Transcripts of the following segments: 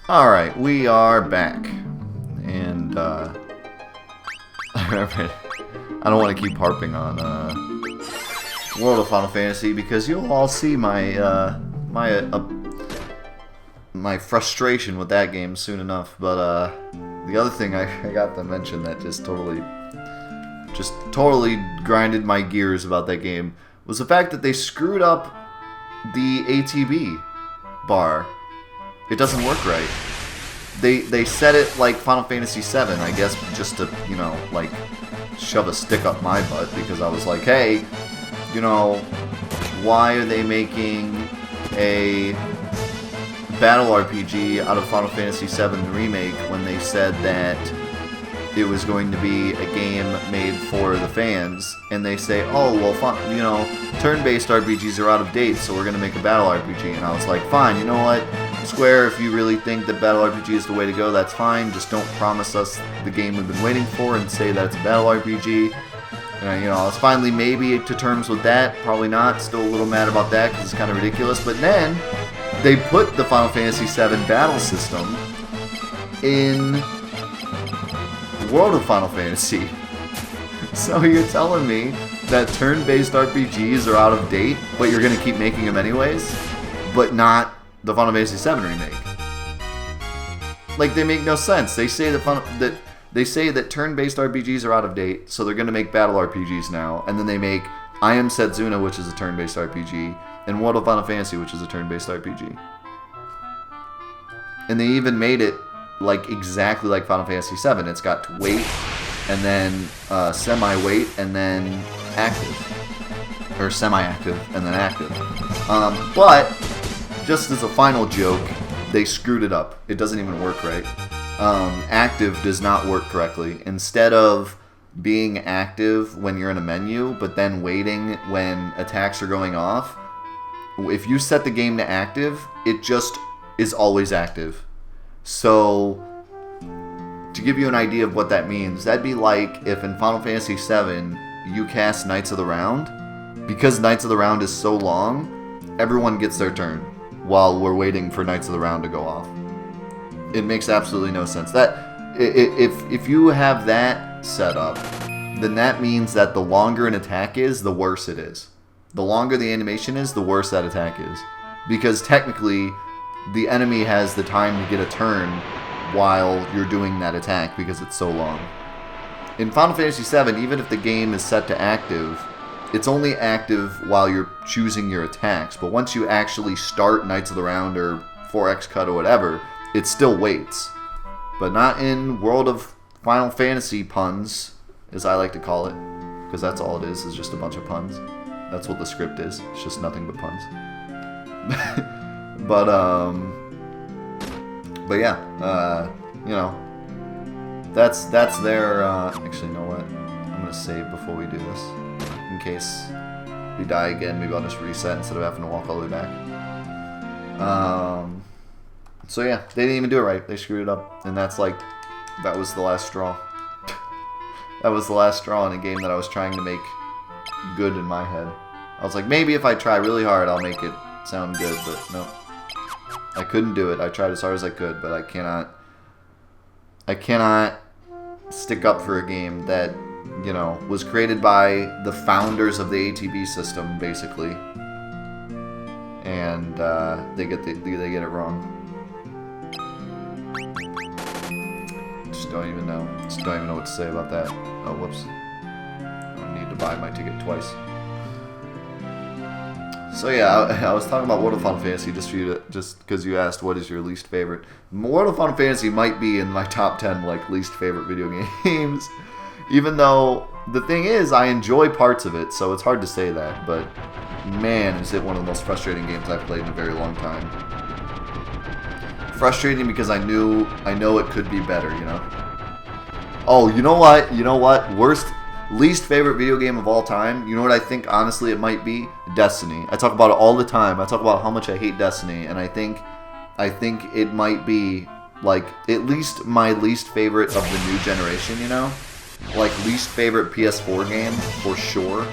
Alright, we are back. And, I don't want to keep harping on, World of Final Fantasy, because you'll all see my, my frustration with that game soon enough. But, the other thing I got to mention that just totally grinded my gears about that game was the fact that they screwed up the ATB bar. It doesn't work right. They set it like Final Fantasy VII, I guess, just to, you know, like, shove a stick up my butt, because I was like, hey, you know, why are they making a battle RPG out of Final Fantasy VII Remake when they said that it was going to be a game made for the fans, and they say, oh, well, you know, turn-based RPGs are out of date, so we're going to make a battle RPG. And I was like, fine, you know what, Square, if you really think that battle RPG is the way to go, that's fine. Just don't promise us the game we've been waiting for and say that it's a battle RPG. And, you know, I was finally maybe to terms with that. Probably not. Still a little mad about that because it's kind of ridiculous. But then they put the Final Fantasy VII battle system in World of Final Fantasy. So you're telling me that turn-based RPGs are out of date, but you're going to keep making them anyways? But not the Final Fantasy VII remake. Like, they make no sense. They say that turn-based RPGs are out of date, so they're going to make battle RPGs now, and then they make I Am Setsuna, which is a turn-based RPG, and World of Final Fantasy, which is a turn-based RPG. And they even made it like exactly like Final Fantasy VII. It's got wait, and then semi-wait, and then active. Or semi-active, and then active. But just as a final joke, they screwed it up. It doesn't even work right. Active does not work correctly. Instead of being active when you're in a menu, but then waiting when attacks are going off, if you set the game to active, it just is always active. So, to give you an idea of what that means, that'd be like if in Final Fantasy VII you cast Knights of the Round. Because Knights of the Round is so long, everyone gets their turn while we're waiting for Knights of the Round to go off. It makes absolutely no sense. That if you have that set up, then that means that the longer an attack is, the worse it is. The longer the animation is, the worse that attack is. Because technically, the enemy has the time to get a turn while you're doing that attack because it's so long. In Final Fantasy VII, even if the game is set to active, it's only active while you're choosing your attacks. But once you actually start Knights of the Round or 4X Cut or whatever, it still waits. But not in World of Final Fantasy puns, as I like to call it. Because that's all it is just a bunch of puns. That's what the script is. It's just nothing but puns. But yeah, you know, that's their, actually, you know what, I'm going to save before we do this, in case we die again. Maybe I'll just reset instead of having to walk all the way back. So yeah, they didn't even do it right. They screwed it up, and that was the last straw. That was the last straw in a game that I was trying to make good in my head. I was like, maybe if I try really hard, I'll make it sound good, but no. I couldn't do it. I tried as hard as I could, but I cannot stick up for a game that, you know, was created by the founders of the ATB system, basically. And they get it wrong. Just don't even know what to say about that. Oh, whoops. I don't need to buy my ticket twice. So yeah, I was talking about World of Final Fantasy just because you asked what is your least favorite. World of Final Fantasy might be in my top 10 like least favorite video games, even though the thing is I enjoy parts of it, so it's hard to say that. But man, is it one of the most frustrating games I've played in a very long time. Frustrating because I know it could be better, you know. Oh, you know what? Least favorite video game of all time. You know what I think, honestly, it might be? Destiny. I talk about it all the time. I talk about how much I hate Destiny, and I think it might be, like, at least my least favorite of the new generation, you know? Like, least favorite PS4 game, for sure.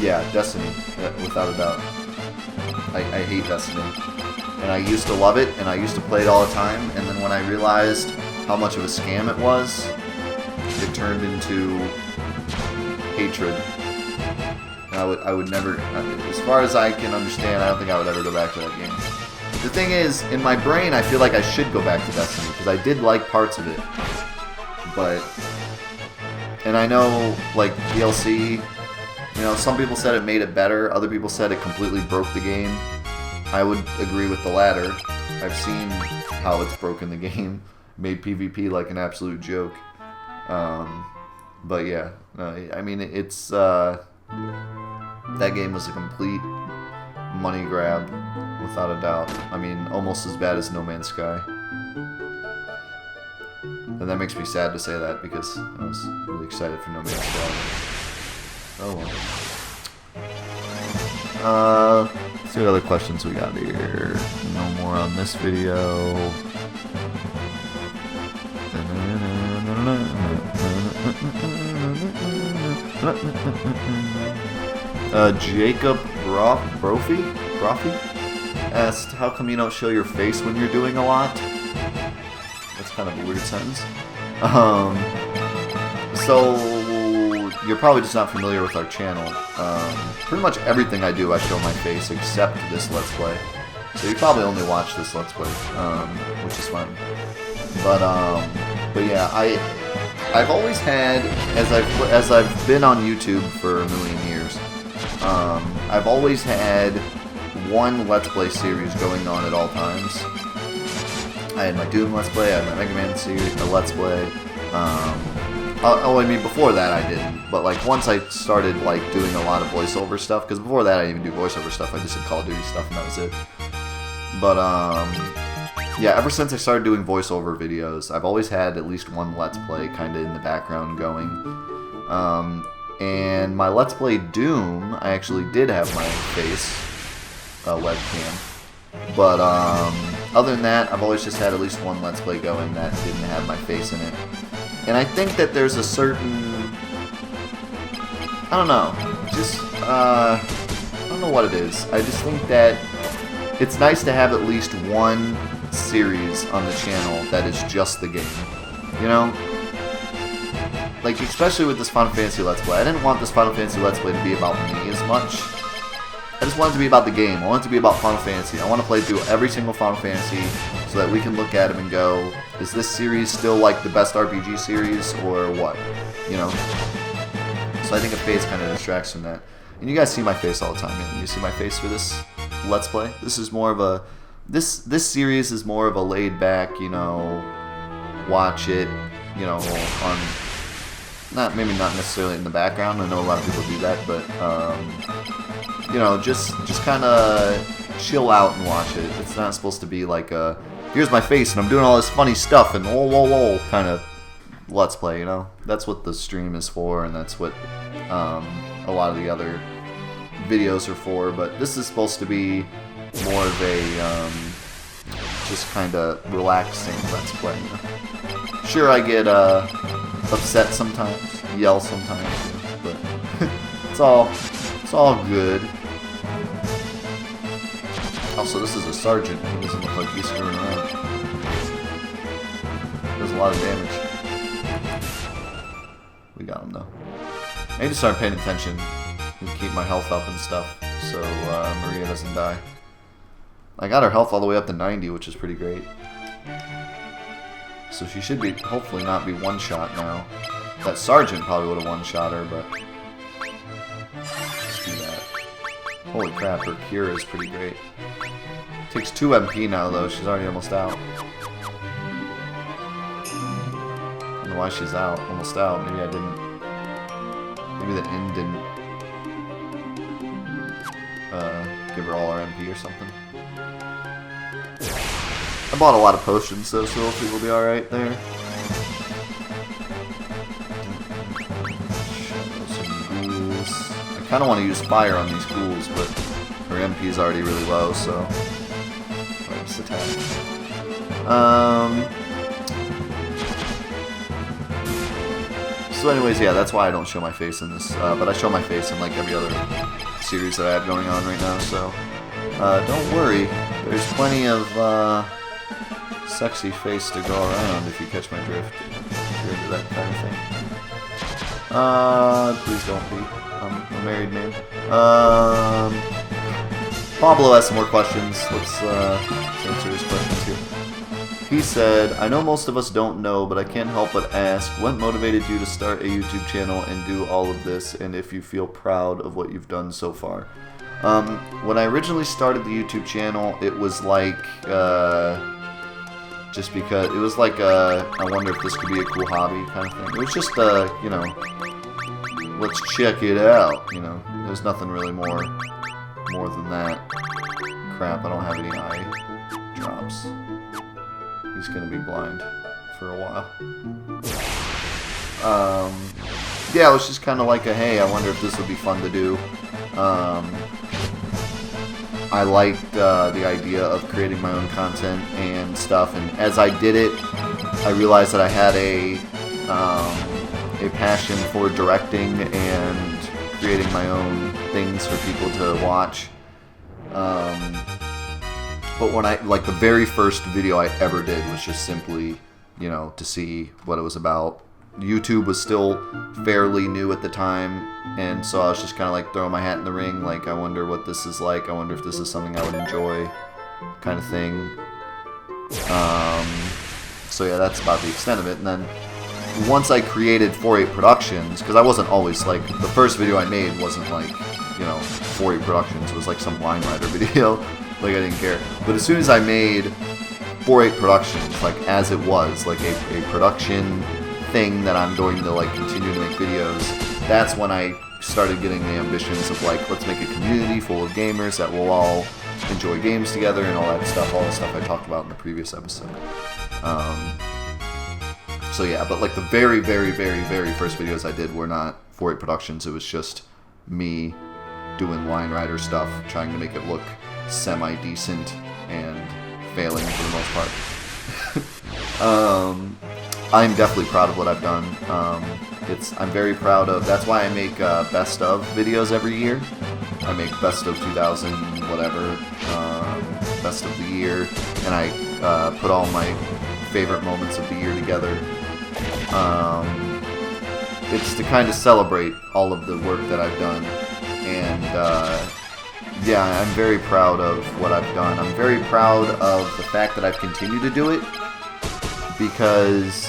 Yeah, Destiny, without a doubt. I hate Destiny. and I used to love it, and I used to play it all the time, and then when I realized how much of a scam it was, it turned into hatred. And I would never, as far as I can understand, I don't think I would ever go back to that game. The thing is, in my brain, I feel like I should go back to Destiny, because I did like parts of it. But, and I know, like, DLC, you know, some people said it made it better, other people said it completely broke the game. I would agree with the latter. I've seen how it's broken the game, made PvP like an absolute joke. But yeah, I mean, it's, that game was a complete money grab, without a doubt. I mean, almost as bad as No Man's Sky. And that makes me sad to say that, because I was really excited for No Man's Sky. Oh well. Let's see what other questions we got here. No more on this video. Jacob Brophy asked, how come you don't show your face when you're doing a lot? That's kind of a weird sentence. So, you're probably just not familiar with our channel. Pretty much everything I do, I show my face, except this Let's Play. So you probably only watch this Let's Play, which is fine. But yeah, I've always had, as I've been on YouTube for a million years, I've always had one Let's Play series going on at all times. I had my Doom Let's Play, I had my Mega Man series, Let's Play. I mean, before that I didn't, but like once I started like doing a lot of voiceover stuff, because before that I didn't even do voiceover stuff, I just did Call of Duty stuff and that was it. But yeah, ever since I started doing voiceover videos, I've always had at least one Let's Play kind of in the background going. And my Let's Play Doom, I actually did have my face webcam. But other than that, I've always just had at least one Let's Play going that didn't have my face in it. And I think that there's a certain, I don't know, just, I don't know what it is. I just think that it's nice to have at least one series on the channel that is just the game, you know? Like, especially with this Final Fantasy Let's Play. I didn't want this Final Fantasy Let's Play to be about me as much. I just want it to be about the game. I want it to be about Final Fantasy. I want to play through every single Final Fantasy so that we can look at them and go, is this series still like the best RPG series or what? You know? So I think a face kind of distracts from that. And you guys see my face all the time, man. You see my face for this Let's Play? This is more of a... This series is more of a laid back, you know, watch it, you know, on... Maybe not necessarily in the background. I know a lot of people do that, but you know, just kind of chill out and watch it. It's not supposed to be like a here's my face and I'm doing all this funny stuff and lol kind of Let's Play. You know, that's what the stream is for, and that's what a lot of the other videos are for. But this is supposed to be more of a just kind of relaxing Let's Play. You know? Sure, I get upset sometimes, yell sometimes, but it's all good. Also, this is a sergeant. He doesn't look like he's screwing around. Does a lot of damage. We got him though. I need to start paying attention and keep my health up and stuff, so Maria doesn't die. I got her health all the way up to 90, which is pretty great. So she should be, hopefully not be one-shot now. That sergeant probably would have one-shot her, but... Let's do that. Holy crap, her cure is pretty great. Takes 2 MP now, though. She's already almost out. I don't know why she's out. Almost out. Maybe I didn't... Maybe the end didn't... give her all her MP or something. I bought a lot of potions though, so hopefully we'll be alright there. Some ghouls. I kind of want to use fire on these ghouls, but her MP is already really low, so I'll just attack. So anyways, yeah, that's why I don't show my face in this, but I show my face in like every other series that I have going on right now, so don't worry. There's plenty of sexy face to go around if you catch my drift. If you're into that kind of thing. Please don't be. I'm a married man. Pablo has some more questions. Let's answer his questions here. He said, I know most of us don't know, but I can't help but ask, what motivated you to start a YouTube channel and do all of this, and if you feel proud of what you've done so far? When I originally started the YouTube channel, it was like, just because, it was like, I wonder if this could be a cool hobby kind of thing. It was just, you know, let's check it out, you know. There's nothing really more than that. Crap, I don't have any eye drops. He's gonna be blind for a while. Yeah, it was just kind of like a, hey, I wonder if this would be fun to do. I liked the idea of creating my own content and stuff, and as I did it, I realized that I had a passion for directing and creating my own things for people to watch. But when like the very first video I ever did was just simply, you know, to see what it was about. YouTube was still fairly new at the time, and so I was just kind of like throwing my hat in the ring, like, I wonder what this is like, I wonder if this is something I would enjoy, kind of thing. So yeah, that's about the extent of it. And then once I created 4-8 Productions, because I wasn't always, like, the first video I made wasn't like, you know, 4-8 Productions, it was like some Line Rider video, like I didn't care. But as soon as I made 4-8 Productions, like as it was, like a production thing that I'm going to like continue to make videos, that's when I started getting the ambitions of like, let's make a community full of gamers that will all enjoy games together and all that stuff, all the stuff I talked about in the previous episode. So yeah, but like the very, very, very, very first videos I did were not 4-8 Productions. It was just me doing Line Rider stuff, trying to make it look semi-decent and failing for the most part. I'm definitely proud of what I've done. I'm very proud of, that's why I make best of videos every year. I make best of 2000 whatever, best of the year, and I put all my favorite moments of the year together. It's to kind of celebrate all of the work that I've done, and yeah, I'm very proud of what I've done. I'm very proud of the fact that I've continued to do it, because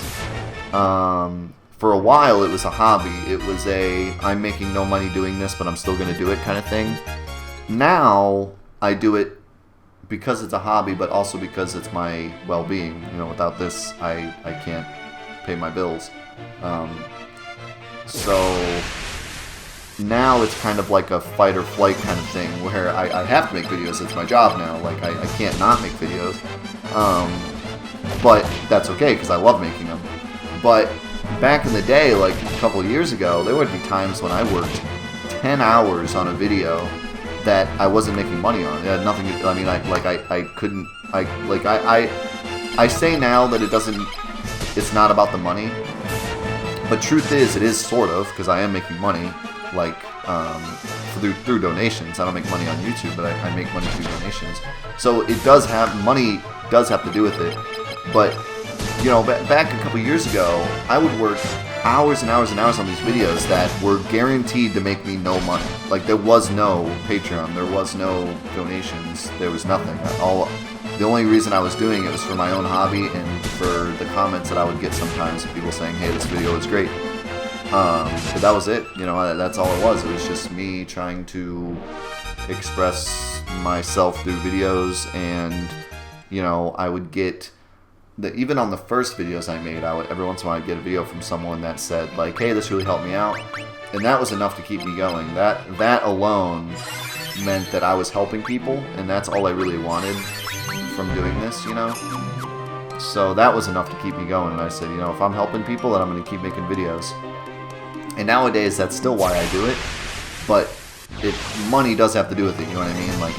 for a while it was a hobby. It was a, I'm making no money doing this, but I'm still going to do it kind of thing. Now I do it because it's a hobby, but also because it's my well-being. You know, without this, I can't pay my bills. So now it's kind of like a fight or flight kind of thing, where I have to make videos. It's my job now. Like, I can't not make videos. But that's okay, because I love making them. But back in the day, like a couple of years ago, there would be times when I worked 10 hours on a video that I wasn't making money on. It had nothing to, I mean, I couldn't, I say now that it's not about the money. But truth is, it is sort of, because I am making money, like, through donations. I don't make money on YouTube, but I make money through donations. So it does have, money does have to do with it. But, you know, back a couple years ago, I would work hours and hours and hours on these videos that were guaranteed to make me no money. Like, there was no Patreon, there was no donations, there was nothing. The only reason I was doing it was for my own hobby and for the comments that I would get sometimes of people saying, hey, this video is great. But that was it. You know, that's all it was. It was just me trying to express myself through videos, and, you know, I would get... even on the first videos I made, every once in a while I'd get a video from someone that said, like, hey, this really helped me out. And that was enough to keep me going. That alone meant that I was helping people, and that's all I really wanted from doing this, you know? So that was enough to keep me going, and I said, you know, if I'm helping people, then I'm going to keep making videos. And nowadays, that's still why I do it, but money does have to do with it, you know what I mean? Like,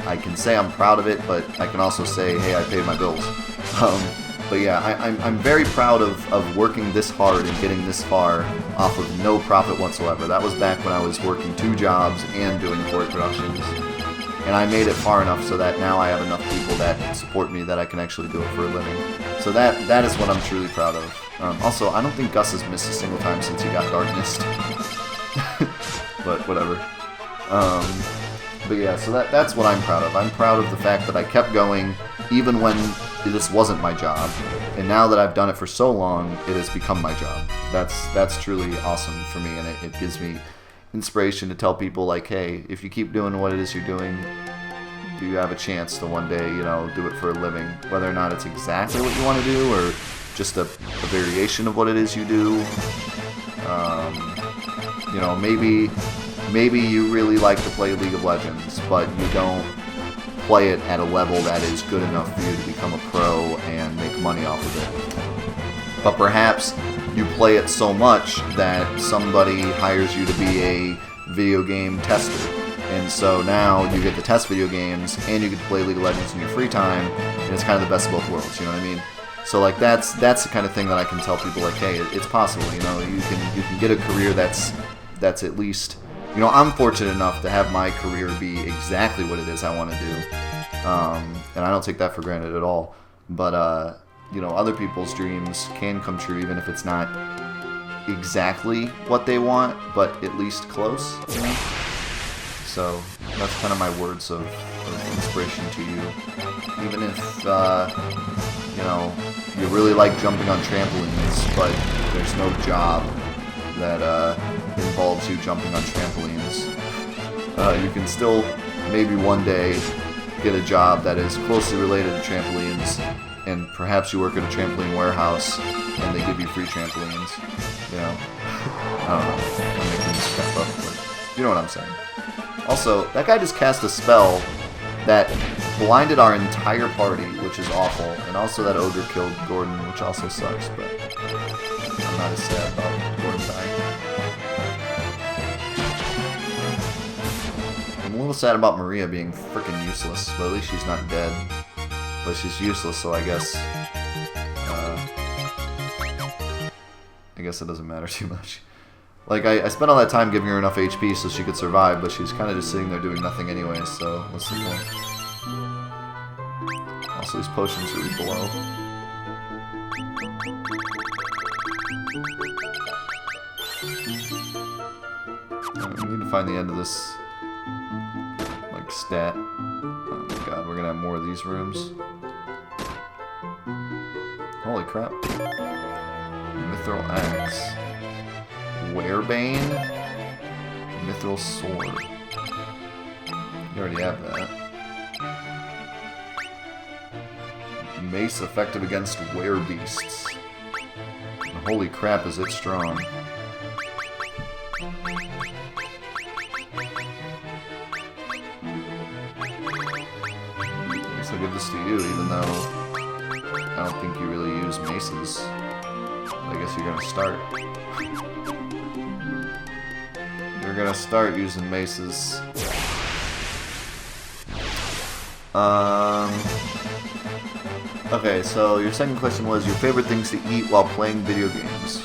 I can say I'm proud of it, but I can also say, hey, I paid my bills. But yeah, I'm very proud of working this hard and getting this far off of no profit whatsoever. That was back when I was working 2 jobs and doing 4-8 Productions. And I made it far enough so that now I have enough people that support me that I can actually do it for a living. So that is what I'm truly proud of. Also, I don't think Gus has missed a single time since he got Darknessed. But whatever. But yeah, so that's what I'm proud of. I'm proud of the fact that I kept going even when this wasn't my job. And now that I've done it for so long, it has become my job. That's truly awesome for me, and it gives me inspiration to tell people, like, hey, if you keep doing what it is you're doing, you have a chance to one day, you know, do it for a living. Whether or not it's exactly what you want to do, or just a variation of what it is you do. You know, maybe you really like to play League of Legends, but you don't play it at a level that is good enough for you to become a pro and make money off of it. But perhaps you play it so much that somebody hires you to be a video game tester. And so now you get to test video games and you get to play League of Legends in your free time, and it's kind of the best of both worlds, you know what I mean? So like that's the kind of thing that I can tell people, like, hey, it's possible, you know, you can get a career that's at least, you know, I'm fortunate enough to have my career be exactly what it is I want to do. And I don't take that for granted at all. But you know, other people's dreams can come true even if it's not exactly what they want, but at least close, you know? So that's kind of my words of inspiration to you. Even if, you know, you really like jumping on trampolines, but there's no job that involves you jumping on trampolines, you can still maybe one day get a job that is closely related to trampolines, and perhaps you work at a trampoline warehouse and they give you free trampolines, you know? I don't know, I'm making this crap up, but you know what I'm saying. Also, that guy just cast a spell that blinded our entire party, which is awful, and also that Ogre killed Gordon, which also sucks, but I'm not as sad about Gordon dying. I'm a little sad about Maria being freaking useless, but at least she's not dead. But she's useless, so I guess it doesn't matter too much. Like, I spent all that time giving her enough HP so she could survive, but she's kind of just sitting there doing nothing anyway, so what's the point? Also, these potions are below. We need to find the end of this, like, stat. Oh my god, we're gonna have more of these rooms. Holy crap. Mithril Axe. Werebane? Mithril Sword. You already have that. Mace effective against werebeasts. Holy crap, is it strong. I guess I'll give this to you, even though I don't think you really use maces. I guess you're gonna start. You're gonna start using maces. Okay, so your second question was your favorite things to eat while playing video games.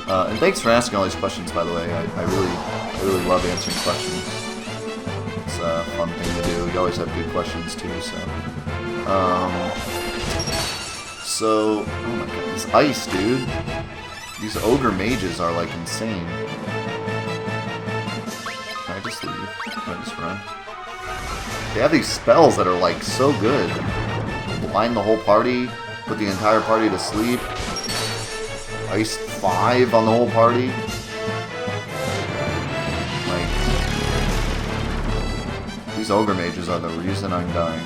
And thanks for asking all these questions, by the way. I really love answering questions. It's a fun thing to do. You always have good questions too, so. Oh my god, this ice, dude. These ogre mages are like insane. Can I just leave? Can I just run? They have these spells that are like so good. Blind the whole party, put the entire party to sleep. Ice 5 on the whole party. Like, these ogre mages are the reason I'm dying.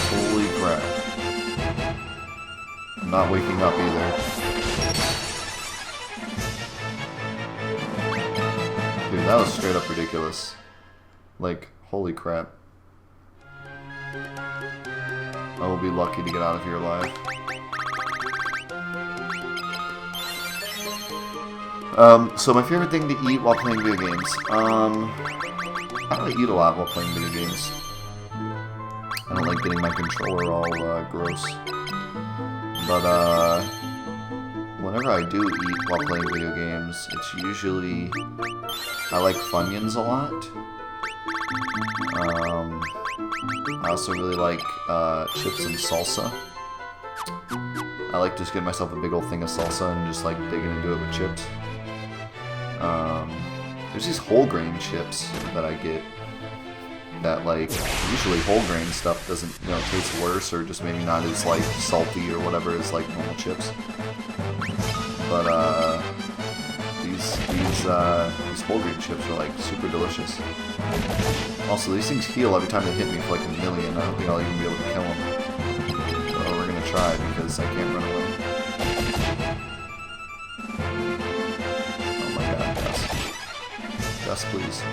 Holy crap. I'm not waking up either. Dude, that was straight up ridiculous. Like, holy crap. I will be lucky to get out of here alive. So my favorite thing to eat while playing video games. I don't eat a lot while playing video games. I don't like getting my controller all gross. But, whenever I do eat while playing video games, it's usually... I like Funyuns a lot. I also really like chips and salsa. I like just getting myself a big old thing of salsa and just like digging into it with chips. There's these whole grain chips that I get that, like, usually whole grain stuff doesn't, you know, taste worse or just maybe not as, like, salty or whatever as, like, normal chips. But, these whole grain chips are, like, super delicious. Also, these things heal every time they hit me for, like, 1,000,000. I don't think I'll even be able to kill them. So we're gonna try because I can't run away. Oh my god, Gus. Gus, please.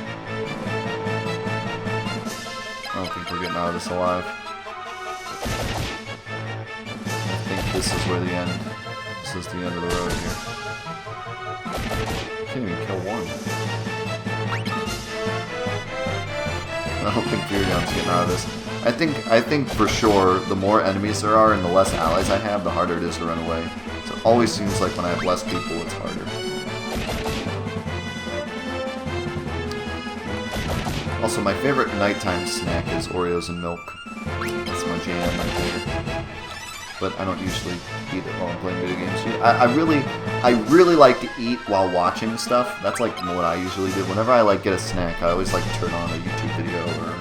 I don't think we're getting out of this alive. I think this is where the end. This is the end of the road here. I can't even kill one. I don't think Furion's getting out of this. I think for sure the more enemies there are and the less allies I have, the harder it is to run away. So it always seems like when I have less people, it's harder. Also, my favorite nighttime snack is Oreos and milk. That's my jam right there. But I don't usually eat it while I'm playing video games. I really like to eat while watching stuff. That's like what I usually do. Whenever I like get a snack, I always like to turn on a YouTube video or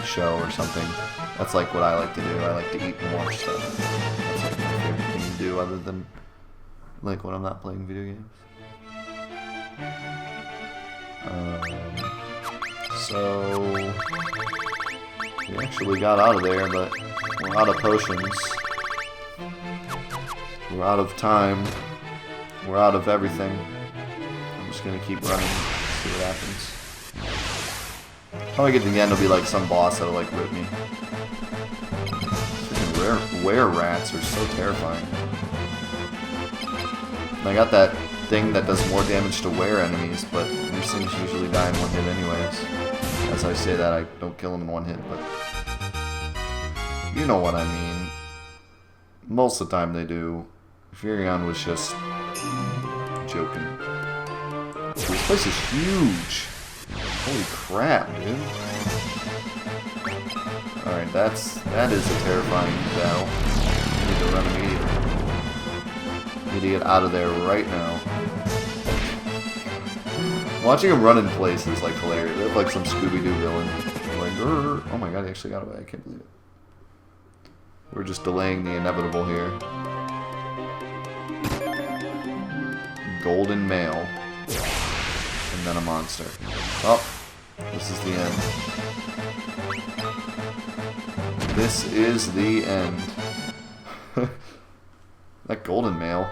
a show or something. That's like what I like to do. I like to eat and watch stuff. That's like my favorite thing to do other than like when I'm not playing video games. So we actually got out of there, but we're out of potions. We're out of time. We're out of everything. I'm just gonna keep running, see what happens. Probably get to the end, it'll be like some boss that'll like rip me. Freaking were rats are so terrifying. And I got that thing that does more damage to were enemies, but these things usually die in one hit anyways. As I say that, I don't kill them in one hit, but you know what I mean. Most of the time they do. Furion was just joking. This place is huge. Holy crap, dude. Alright, that is a terrifying battle. I need to run immediately. Need to get out of there right now. Watching him run in place is like hilarious. They look like some Scooby-Doo villain. Like, oh my god, he actually got away. I can't believe it. We're just delaying the inevitable here. Golden male. And then a monster. Oh, this is the end. This is the end. That golden male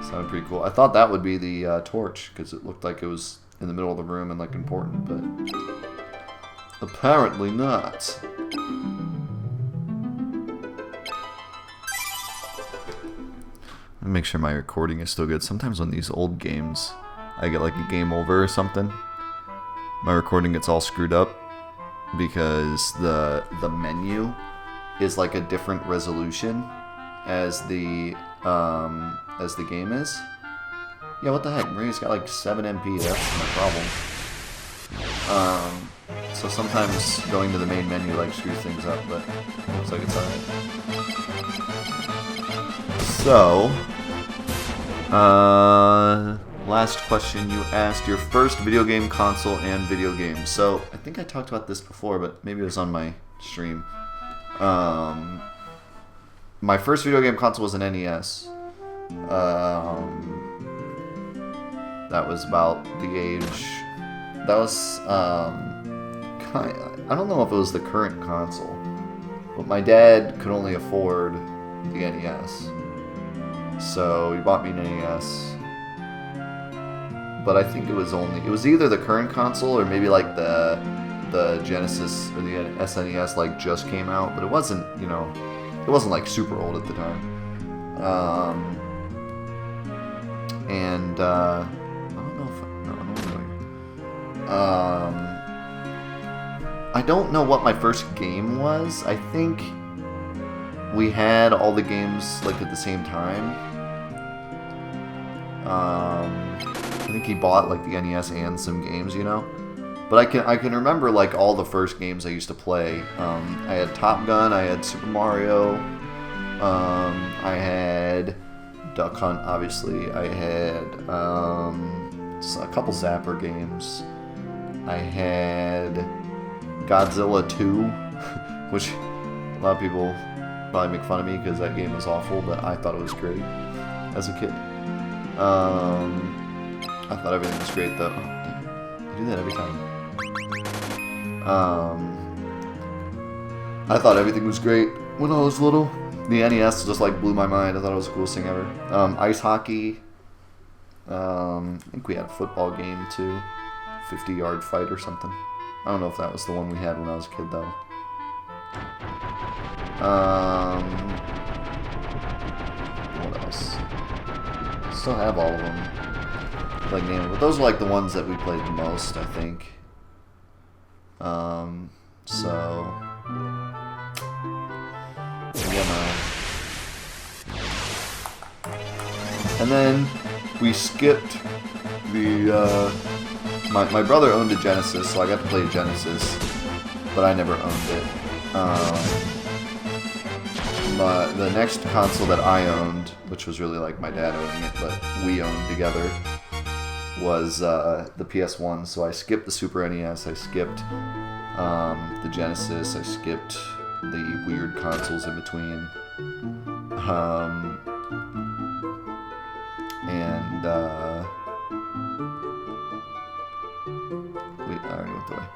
sounded pretty cool. I thought that would be the torch, because it looked like it was in the middle of the room and like important, but apparently not. Make sure my recording is still good. Sometimes on these old games, I get like a game over or something. My recording gets all screwed up because the menu is like a different resolution as the game is. Yeah, what the heck? Maria's got like 7 MP. That's my problem. So sometimes going to the main menu like screws things up, but it looks like it's alright. So, last question you asked, your first video game console and video game. So, I think I talked about this before, but maybe it was on my stream. My first video game console was an NES. That was about the age... That was, I don't know if it was the current console, but my dad could only afford the NES. So he bought me an NES. But I think it was either the current console or maybe like the Genesis or the SNES like just came out, but it wasn't, you know, it wasn't like super old at the time. I don't know what my first game was. I think we had all the games like at the same time. I think he bought like the NES and some games, you know. But I can remember like all the first games I used to play. I had Top Gun, I had Super Mario, I had Duck Hunt, obviously. I had a couple Zapper games. I had Godzilla 2, which a lot of people probably make fun of me because that game was awful, but I thought it was great as a kid. I thought everything was great though. I do that every time. I thought everything was great when I was little. The NES just like blew my mind. I thought it was the coolest thing ever. Ice hockey. I think we had a football game too. 50-yard fight or something. I don't know if that was the one we had when I was a kid though. What else? Still have all of them. Like name, but those are like the ones that we played the most, I think. So yeah, man. And then we skipped the. My brother owned a Genesis, so I got to play Genesis, but I never owned it. The next console that I owned, which was really like my dad owning it, but we owned together, was the PS1. So I skipped the Super NES, I skipped the Genesis, I skipped the weird consoles in between. I already went away.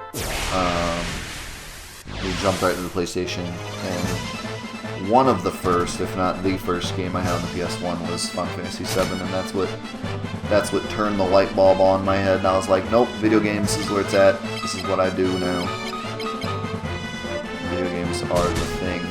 We jumped right into the PlayStation, and one of the first, if not the first game I had on the PS1 was Final Fantasy VII, and that's what turned the light bulb on in my head, and I was like, nope, video games is where it's at. This is what I do now. Video games are the thing.